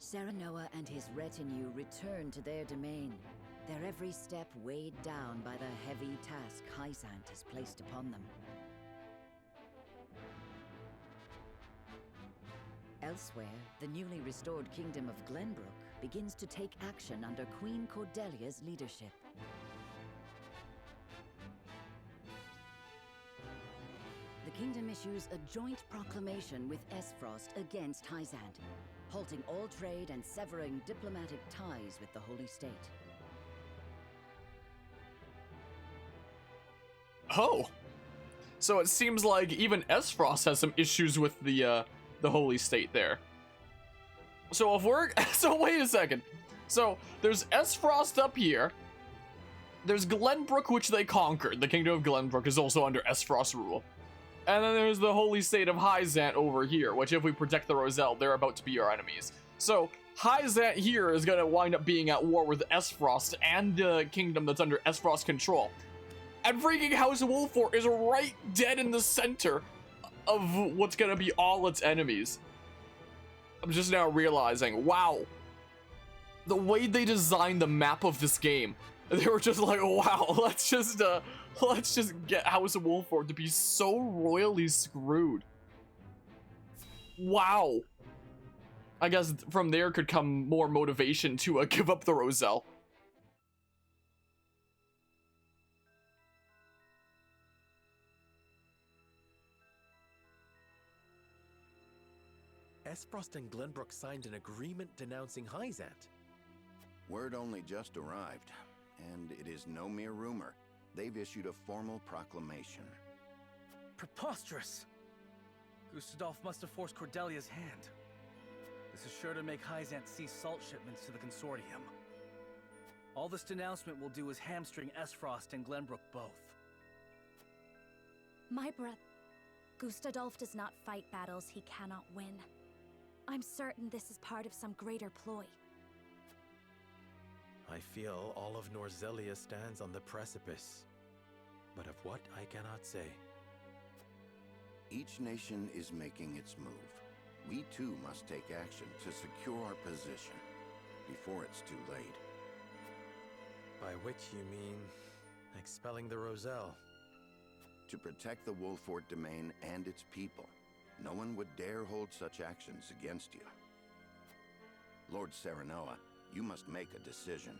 Serenoa and his retinue return to their domain, their every step weighed down by the heavy task Hysant has placed upon them. Elsewhere, the newly restored kingdom of Glenbrook begins to take action under Queen Cordelia's leadership. The kingdom issues a joint proclamation with Esfrost against Hysant, halting all trade and severing diplomatic ties with the Holy State. Oh! So it seems like even Esfrost has some issues with the Holy State there. So if we're... So wait a second. So there's Esfrost up here. There's Glenbrook, which they conquered. The kingdom of Glenbrook is also under Esfrost rule. And then there's the Holy State of Hysant over here, which if we protect the Roselle, they're about to be our enemies. So Hysant here is going to wind up being at war with Esfrost and the kingdom that's under Esfrost control. And freaking House of Wolfort is right dead in the center of what's going to be all its enemies. I'm just now realizing, wow. The way they designed the map of this game, they were just like, wow, let's just get House of Wolfort to be so royally screwed. Wow. I guess from there could come more motivation to give up the Roselle. Esfrost and Glenbrook signed an agreement denouncing Hysant. Word only just arrived, and it is no mere rumor. They've issued a formal proclamation. Preposterous! Gustadolf must have forced Cordelia's hand. This is sure to make Hysant cease salt shipments to the consortium. All this denouncement will do is hamstring Esfrost and Glenbrook both. My brother, Gustadolf does not fight battles he cannot win. I'm certain this is part of some greater ploy. I feel all of Norzelia stands on the precipice. But of what I cannot say. Each nation is making its move. We too must take action to secure our position before it's too late. By which you mean expelling the Roselle? To protect the Wolfort domain and its people. No one would dare hold such actions against you. Lord Serenoa, you must make a decision.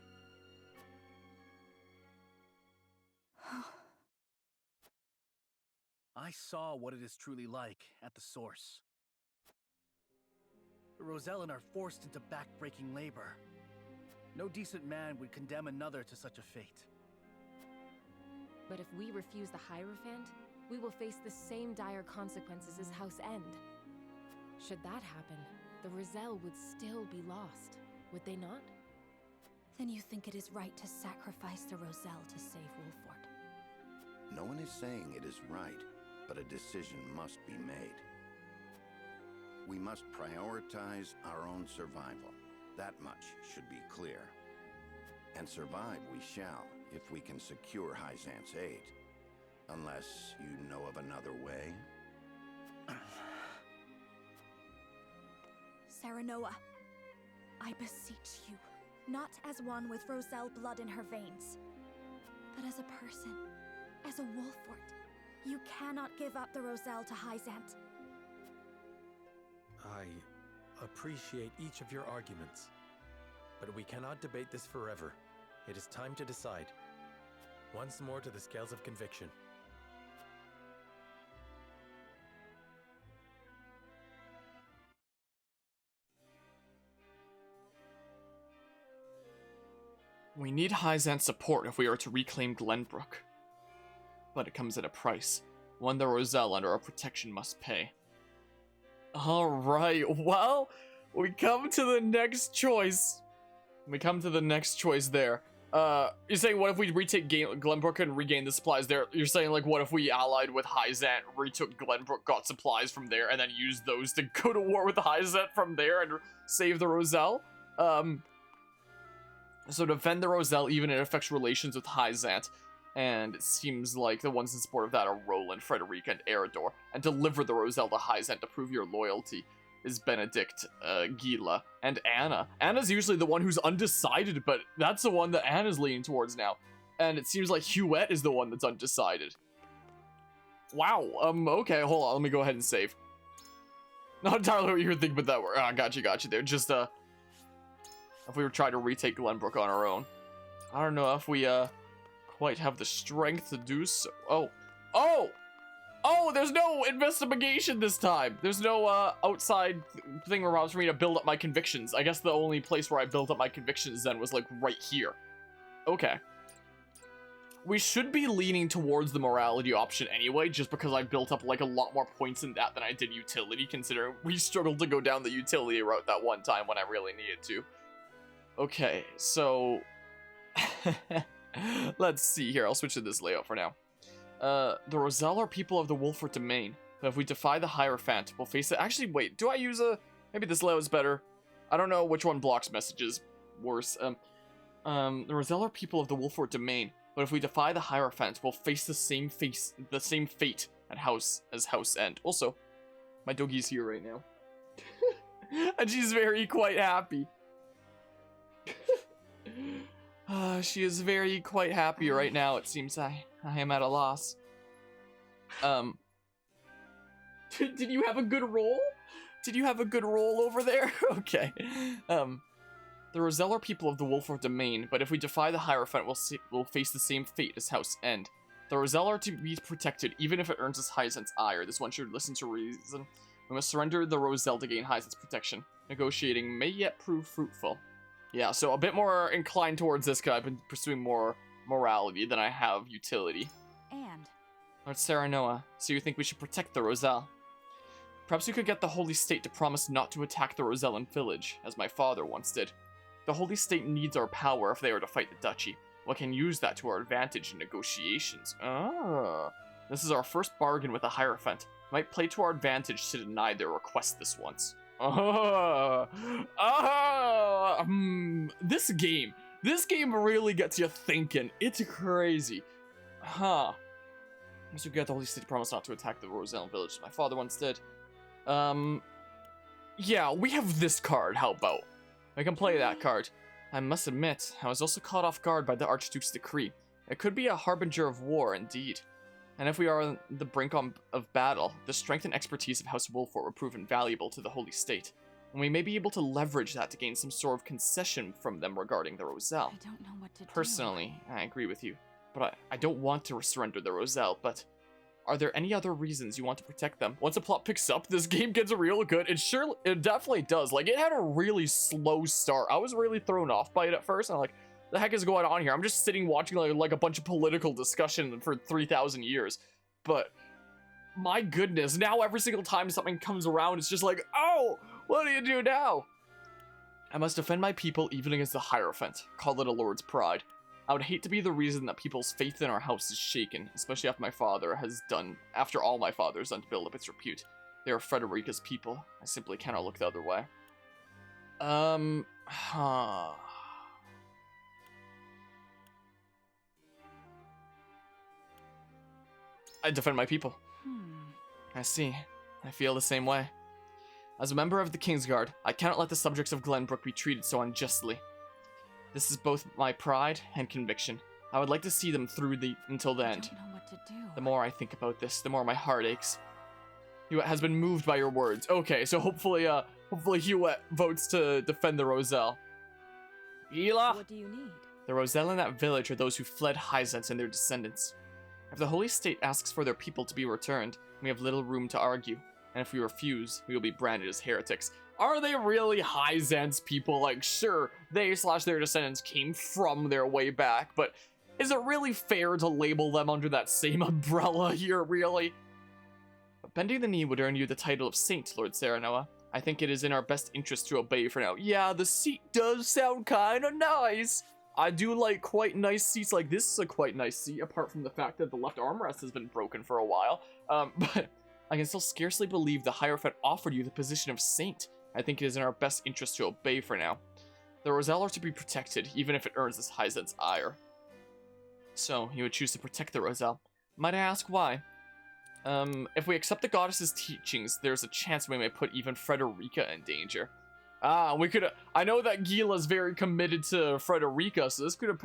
I saw what it is truly like at the source. The Rosellan are forced into back-breaking labor. No decent man would condemn another to such a fate. But if we refuse the Hierophant, we will face the same dire consequences as House End. Should that happen, the Roselle would still be lost, would they not? Then you think it is right to sacrifice the Roselle to save Wolfort? No one is saying it is right, but a decision must be made. We must prioritize our own survival. That much should be clear. And survive we shall, if we can secure Hysant's aid. Unless you know of another way? Serenoa, I beseech you, not as one with Roselle blood in her veins, but as a person, as a Wolfort. You cannot give up the Roselle to Hysant. I appreciate each of your arguments, but we cannot debate this forever. It is time to decide. Once more to the scales of conviction. We need Hysant's support if we are to reclaim Glenbrook. But it comes at a price. One the Roselle under our protection must pay. Alright, well, we come to the next choice. We come to the next choice there. You're saying what if we retake Glenbrook and regain the supplies there? You're saying like what if we allied with Hysant, retook Glenbrook, got supplies from there, and then used those to go to war with Hysant from there and save the Roselle? So defend the Roselle even it affects relations with Hysant. And it seems like the ones in support of that are Roland, Frederica, and Eridor. And deliver the Roselle to Hysant to prove your loyalty. is Benedict, Gila, and Anna. Anna's usually the one who's undecided, but that's the one that Anna's leaning towards now. And it seems like Huette is the one that's undecided. Wow, okay, hold on, let me go ahead and save. Not entirely what you were thinking, but that were, got you there. Just, if we were trying to retake Glenbrook on our own. I don't know if we, quite have the strength to do so. Oh, there's no investigation this time. There's no, outside thing where allows for me to build up my convictions. I guess the only place where I built up my convictions then was, like, right here. Okay. We should be leaning towards the morality option anyway, just because I built up, like, a lot more points in that than I did utility, considering we struggled to go down the utility route that one time when I really needed to. Okay, so... let's see here. I'll switch to this layout for now. The Roselle are people of the Wolford domain, but if we defy the Hierophant, we'll face it. Actually, wait, do I use a... Maybe this layout is better. I don't know which one blocks messages worse. The Roselle are people of the Wolford domain, but if we defy the Hierophant, we'll face the same fate at House End. Also, my doggy's here right now. And she's quite happy. She is quite happy right now. It seems I am at a loss. Did you have a good roll? Did you have a good roll over there? Okay. The Roselle are people of the Wolford domain, but if we defy the Hierophant, we'll face the same fate as House End. The Roselle are to be protected, even if it earns us Hyacint's ire. This one should listen to reason. We must surrender the Roselle to gain Hyacint's protection. Negotiating may yet prove fruitful. Yeah, so a bit more inclined towards this guy. I've been pursuing more morality than I have utility. And? Lord Serenoa, so you think we should protect the Roselle? Perhaps we could get the Holy State to promise not to attack the Rosellan village, as my father once did. The Holy State needs our power if they are to fight the Duchy. We can use that to our advantage in negotiations. This is our first bargain with the Hierophant. Might play to our advantage to deny their request this once. This game really gets you thinking. It's crazy. Mr. Get the Holy State promised not to attack the Rosellan village, as my father once did. Yeah, we have this card, how about? I can play that card. I must admit, I was also caught off guard by the Archduke's decree. It could be a harbinger of war, indeed. And if we are on the brink of battle, the strength and expertise of House Wolford will prove invaluable to the Holy State. And we may be able to leverage that to gain some sort of concession from them regarding the Roselle. I don't know what to do. Personally, I agree with you. But I don't want to surrender the Roselle, but... Are there any other reasons you want to protect them? Once the plot picks up, this game gets real good. It definitely does. Like, it had a really slow start. I was really thrown off by it at first. And I'm like, the heck is going on here? I'm just sitting watching like a bunch of political discussion for 3,000 years. But my goodness, now every single time something comes around, it's just like, oh, what do you do now? I must defend my people even against the Hierophant. Call it a lord's pride. I would hate to be the reason that people's faith in our house is shaken, especially after all my father has done to build up its repute. They are Frederica's people. I simply cannot look the other way. I defend my people. I see. I feel the same way. As a member of the Kingsguard, I cannot let the subjects of Glenbrook be treated so unjustly. This is both my pride and conviction. I would like to see them through until the end. I don't know what to do. The more I think about this, the more my heart aches. Hewitt has been moved by your words. Okay, so hopefully Hewitt votes to defend the Roselle. Gila! What do you need? The Roselle in that village are those who fled Hyzant and their descendants. If the Holy State asks for their people to be returned, we have little room to argue. And if we refuse, we will be branded as heretics. Are they really Hyzant's people? Like, sure, they/their descendants came from their way back, but is it really fair to label them under that same umbrella here, really? But bending the knee would earn you the title of Saint, Lord Serenoa. I think it is in our best interest to obey for now. Yeah, the seat does sound kind of nice. I do like quite nice seats. Like, this is a quite nice seat, apart from the fact that the left armrest has been broken for a while. But I can still scarcely believe the Hierophant offered you the position of Saint. I think it is in our best interest to obey for now. The Roselle are to be protected, even if it earns us Hyzant's ire. So, you would choose to protect the Roselle. Might I ask why? If we accept the goddess's teachings, there's a chance we may put even Frederica in danger. Ah, we could. I know that Gila's very committed to Frederica, so this could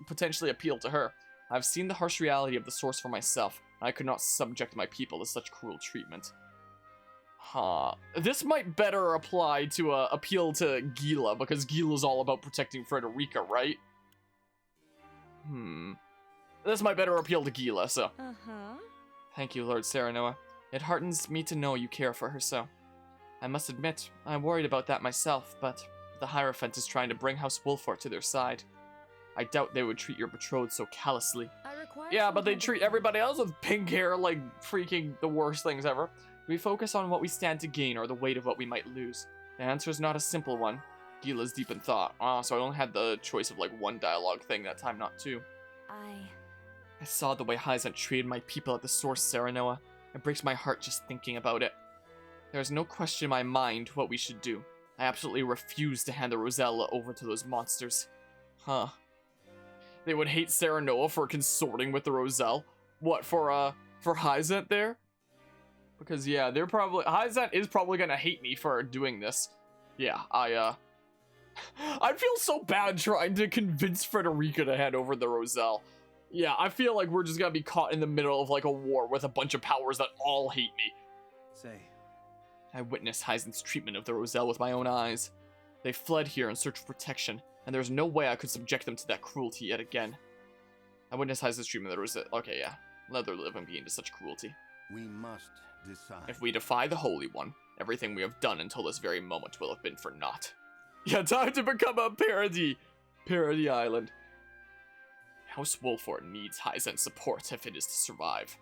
potentially appeal to her. I've seen the harsh reality of the source for myself, and I could not subject my people to such cruel treatment. Huh. This might better apply to appeal to Gila, because Gila's all about protecting Frederica, right? This might better appeal to Gila, so. Thank you, Lord Serenoa. It heartens me to know you care for her so. I must admit, I'm worried about that myself, but the Hierophant is trying to bring House Wolfort to their side. I doubt they would treat your betrothed so callously. Yeah, but they treat everybody else with pink hair like freaking the worst things ever. We focus on what we stand to gain or the weight of what we might lose. The answer is not a simple one. Gila's deep in thought. Ah, so I only had the choice of like one dialogue thing that time, not two. I saw the way Hyzant treated my people at the source, Serenoa. It breaks my heart just thinking about it. There is no question in my mind what we should do. I absolutely refuse to hand the Roselle over to those monsters. Huh. They would hate Serenoa for consorting with the Roselle. What, for Hyzant there? Because, yeah, Hyzant is probably gonna hate me for doing this. Yeah, I'd feel so bad trying to convince Frederica to hand over the Roselle. Yeah, I feel like we're just gonna be caught in the middle of like a war with a bunch of powers that all hate me. Say. I witnessed Hyzant's treatment of the Roselle with my own eyes. They fled here in search of protection, and there's no way I could subject them to that cruelty yet again. I witnessed Hyzant's treatment of the Roselle. Okay, yeah. Let their living being to such cruelty. We must decide. If we defy the Holy One, everything we have done until this very moment will have been for naught. Yeah, time to become a parody island. House Wolfort needs Hyzant's support if it is to survive.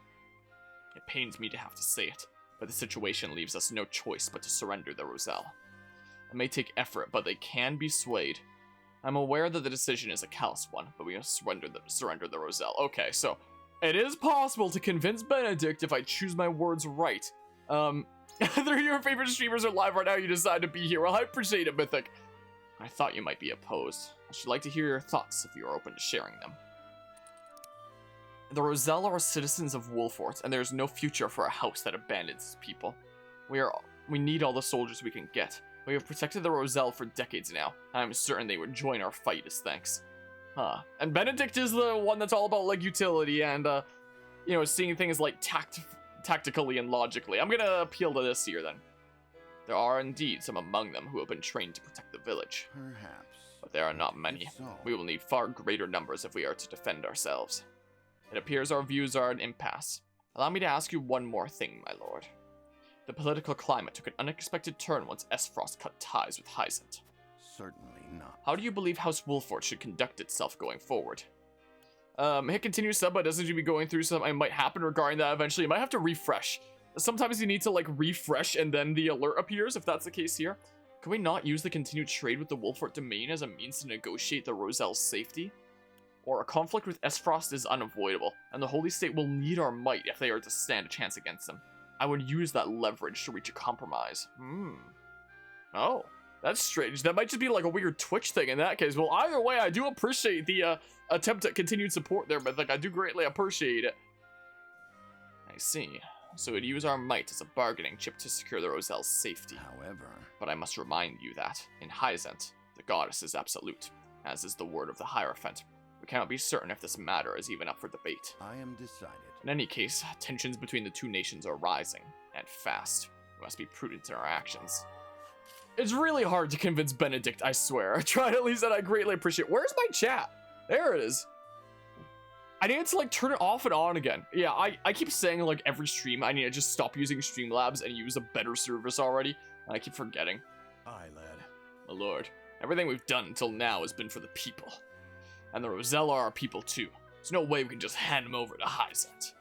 It pains me to have to say it, but the situation leaves us no choice but to surrender the Roselle. It may take effort, but they can be swayed. I'm aware that the decision is a callous one, but we must surrender the Roselle. Okay, so it is possible to convince Benedict if I choose my words right. Either your favorite streamers are live right now, you decide to be here. Well, I appreciate it, Mythic. I thought you might be opposed. I should like to hear your thoughts if you are open to sharing them. The Roselle are citizens of Wolfort, and there is no future for a house that abandons its people. We need all the soldiers we can get. We have protected the Roselle for decades now, and I'm certain they would join our fight as thanks. Huh. And Benedict is the one that's all about, like, utility and, you know, seeing things, like, tactically and logically. I'm gonna appeal to this here, then. There are indeed some among them who have been trained to protect the village. Perhaps. But there are not many. So. We will need far greater numbers if we are to defend ourselves. It appears our views are at an impasse. Allow me to ask you one more thing, my lord. The political climate took an unexpected turn once Esfrost cut ties with Hyzant. Certainly not. How do you believe House Wolfort should conduct itself going forward? Hit continue sub, but doesn't you be going through something might happen regarding that eventually? You might have to refresh. Sometimes you need to, like, refresh and then the alert appears, if that's the case here. Can we not use the continued trade with the Wolfort domain as a means to negotiate the Roselle's safety? Or a conflict with Esfrost is unavoidable, and the Holy State will need our might if they are to stand a chance against them. I would use that leverage to reach a compromise. Oh, that's strange. That might just be like a weird Twitch thing in that case. Well, either way, I do appreciate the attempt at continued support there, but like I do greatly appreciate it. I see. So we'd use our might as a bargaining chip to secure the Roselle's safety. However, but I must remind you that, in Hyzant, the goddess is absolute, as is the word of the Hierophant. We cannot be certain if this matter is even up for debate. I am decided. In any case, tensions between the two nations are rising, and fast. We must be prudent in our actions. It's really hard to convince Benedict, I swear. I tried at least, and I greatly appreciate it. Where's my chat? There it is. I need to, like, turn it off and on again. Yeah, I keep saying, like, every stream, I need to just stop using Streamlabs and use a better service already. And I keep forgetting. Aye, lad. My lord, everything we've done until now has been for the people. And the Roselle are our people too. There's no way we can just hand them over to Hyzant.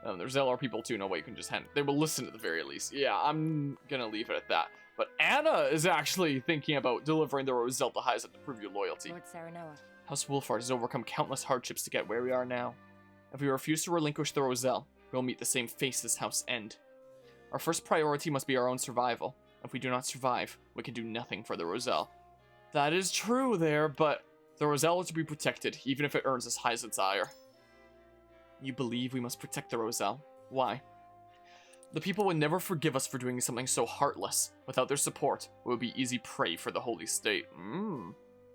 The Roselle are people too, no way you can just hand. They will listen at the very least. Yeah, I'm gonna leave it at that. But Anna is actually thinking about delivering the Roselle to Hyzant to prove your loyalty. Lord Serenoa. House Wolfart has overcome countless hardships to get where we are now. If we refuse to relinquish the Roselle, we will meet the same fate as House End. Our first priority must be our own survival. If we do not survive, we can do nothing for the Roselle. That is true there, but the Roselle is to be protected, even if it earns us Hyzant's ire. You believe we must protect the Roselle. Why? The people would never forgive us for doing something so heartless. Without their support, it would be easy prey for the Holy State.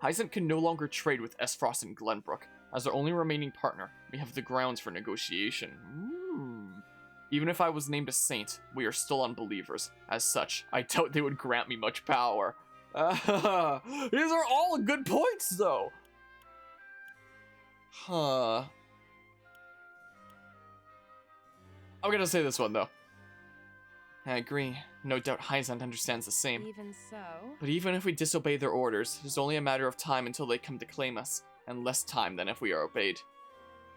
Hyzant can no longer trade with Esfrost and Glenbrook. As their only remaining partner, we have the grounds for negotiation. Even if I was named a saint, we are still unbelievers. As such, I doubt they would grant me much power. These are all good points, though. I'm gonna say this one, though. I agree. No doubt Hyzant understands the same. Even so... But even if we disobey their orders, it's only a matter of time until they come to claim us, and less time than if we are obeyed.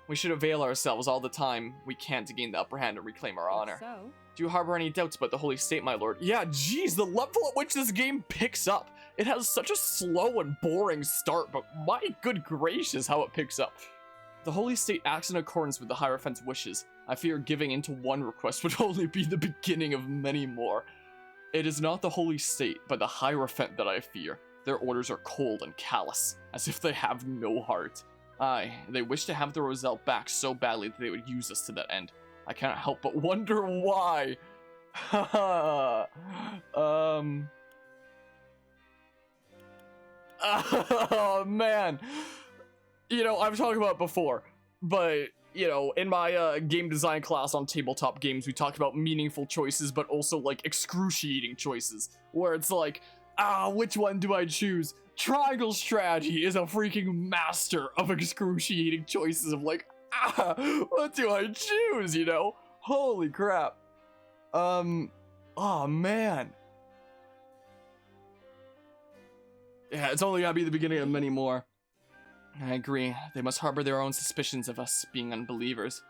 We should avail ourselves all the time we can to gain the upper hand and reclaim our honor. So... Do you harbor any doubts about the Holy State, my lord? Yeah, geez, the level at which this game picks up. It has such a slow and boring start, but my good gracious how it picks up. The Holy State acts in accordance with the Hierophant's wishes. I fear giving in to one request would only be the beginning of many more. It is not the Holy State, but the Hierophant that I fear. Their orders are cold and callous, as if they have no heart. Aye, they wish to have the Roselle back so badly that they would use us to that end. I cannot help but wonder why. Oh, man. You know, I've talked about it before, but, you know, in my game design class on tabletop games, we talked about meaningful choices, but also, like, excruciating choices, where it's like, which one do I choose? Triangle Strategy is a freaking master of excruciating choices of, like, what do I choose, you know? Holy crap. Oh, man. Yeah, it's only gonna be the beginning of many more. I agree. They must harbor their own suspicions of us being unbelievers.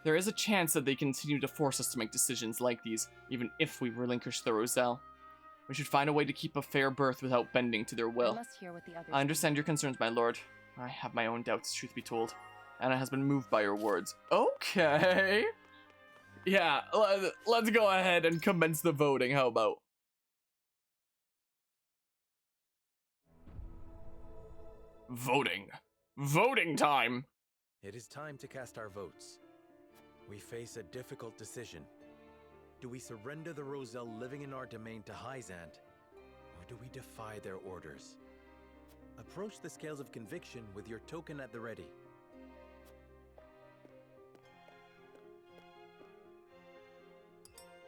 There is a chance that they continue to force us to make decisions like these, even if we relinquish the Roselle. We should find a way to keep a fair berth without bending to their will. I must hear what the others I understand your concerns, my lord. I have my own doubts, truth be told. Anna has been moved by your words. Okay. Yeah, let's go ahead and commence the voting. How about? Voting. Voting time! It is time to cast our votes. We face a difficult decision. Do we surrender the Roselle living in our domain to Hyzant, or do we defy their orders? Approach the scales of conviction with your token at the ready.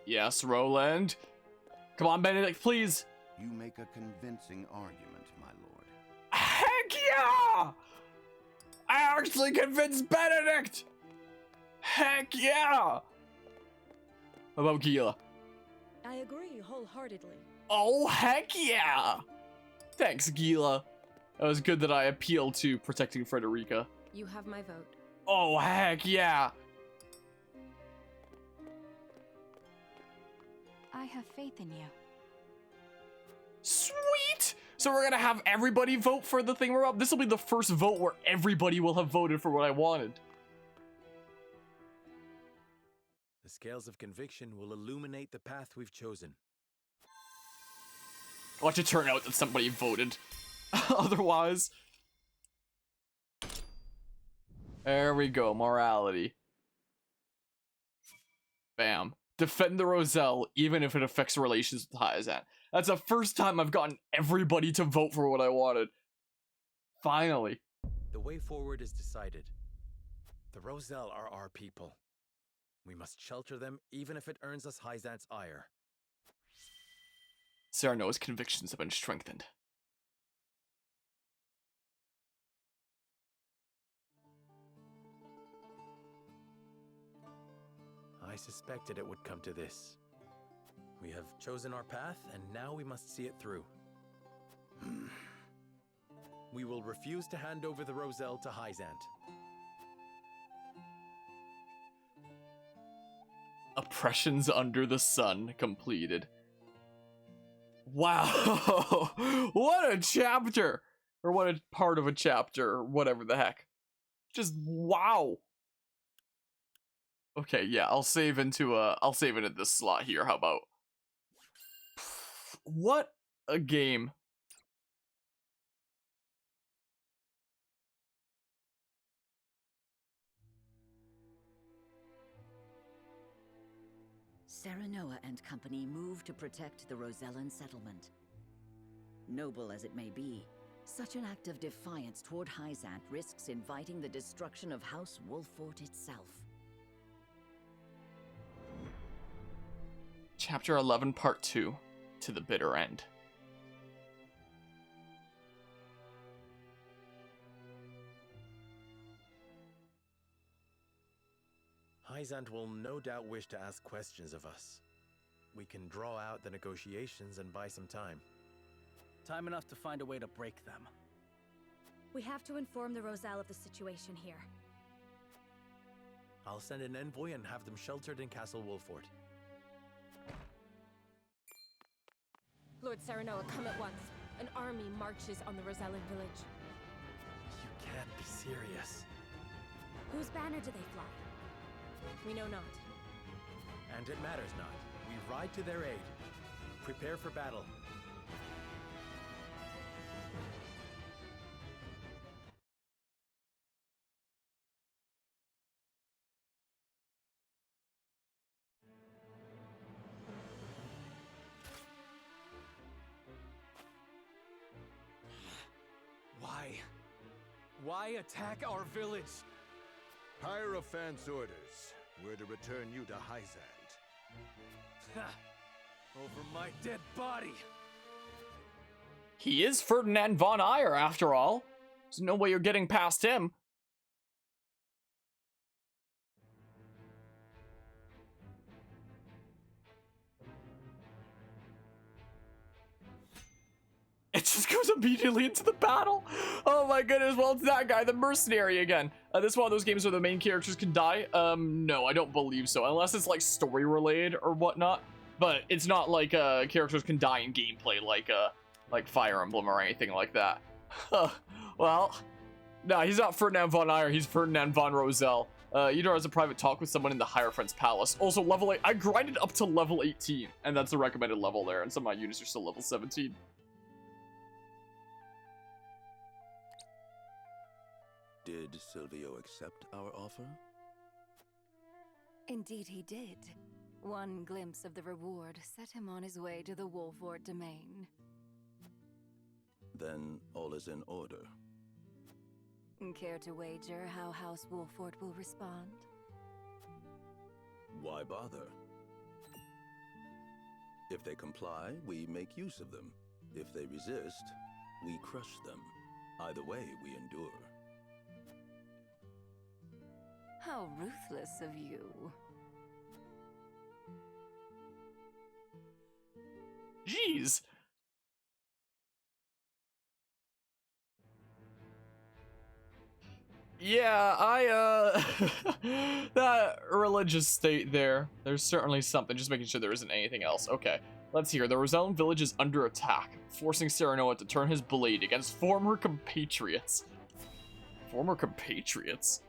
Yes, Roland. Come on, Benedict, please. You make a convincing argument, my lord. Heck yeah! I actually convinced Benedict! Heck yeah! How about Gila? I agree wholeheartedly. Oh, heck yeah! Thanks, Gila. It was good that I appealed to protecting Frederica. You have my vote. Oh, heck yeah! I have faith in you. Sweet! So we're gonna have everybody vote for the thing we're up. This will be the first vote where everybody will have voted for what I wanted. The scales of conviction will illuminate the path we've chosen. Watch it turn out that somebody voted. Otherwise. There we go, morality. Bam. Defend the Roselle, even if it affects relations with Hyzant. That's the first time I've gotten everybody to vote for what I wanted. Finally. The way forward is decided. The Roselle are our people. We must shelter them, even if it earns us Hyzant's ire. Cyrano's convictions have been strengthened. I suspected it would come to this. We have chosen our path, and now we must see it through. We will refuse to hand over the Roselle to Hyzant. Oppressions under the sun completed. Wow. What a chapter! Or what a part of a chapter, or whatever the heck. Just wow. Okay, yeah, I'll save it in this slot here. How about? What a game. Serenoa and company move to protect the Rosellan settlement. Noble as it may be, such an act of defiance toward Hyzant risks inviting the destruction of House Wolffort itself. Chapter 11, Part 2, To the Bitter End. Hyzant will no doubt wish to ask questions of us. We can draw out the negotiations and buy some time. Time enough to find a way to break them. We have to inform the Roselle of the situation here. I'll send an envoy and have them sheltered in Castle Wolffort. Lord Serenoa, come at once. An army marches on the Rosellan village. You can't be serious. Whose banner do they fly? We know not. And it matters not. We ride to their aid. Prepare for battle. Why attack our village? Hierophant's orders were to return you to Hyzant. Ha! Over my dead body! He is Ferdinand von Eyre, after all. There's no way you're getting past him. It just goes immediately into the battle. Oh my goodness, well, it's that guy, the mercenary again. This is one of those games where the main characters can die. No, I don't believe so, unless it's like story related or whatnot. But it's not like characters can die in gameplay like Fire Emblem or anything like that. Well, no, he's not Ferdinand von Eyre, he's Ferdinand von Roselle. Eudor has a private talk with someone in the Hierophant's palace. Also, level 8, I grinded up to level 18, and that's the recommended level there, and some of my units are still level 17. Did Silvio accept our offer? Indeed he did. One glimpse of the reward set him on his way to the Wolffort domain. Then all is in order. Care to wager how House Wolffort will respond? Why bother? If they comply, we make use of them. If they resist, we crush them. Either way, we endure. How ruthless of you. Jeez. Yeah, that religious state there. There's certainly something, just making sure there isn't anything else. Okay, let's hear. The Rosellan village is under attack, forcing Serenoa to turn his blade against former compatriots. Former compatriots?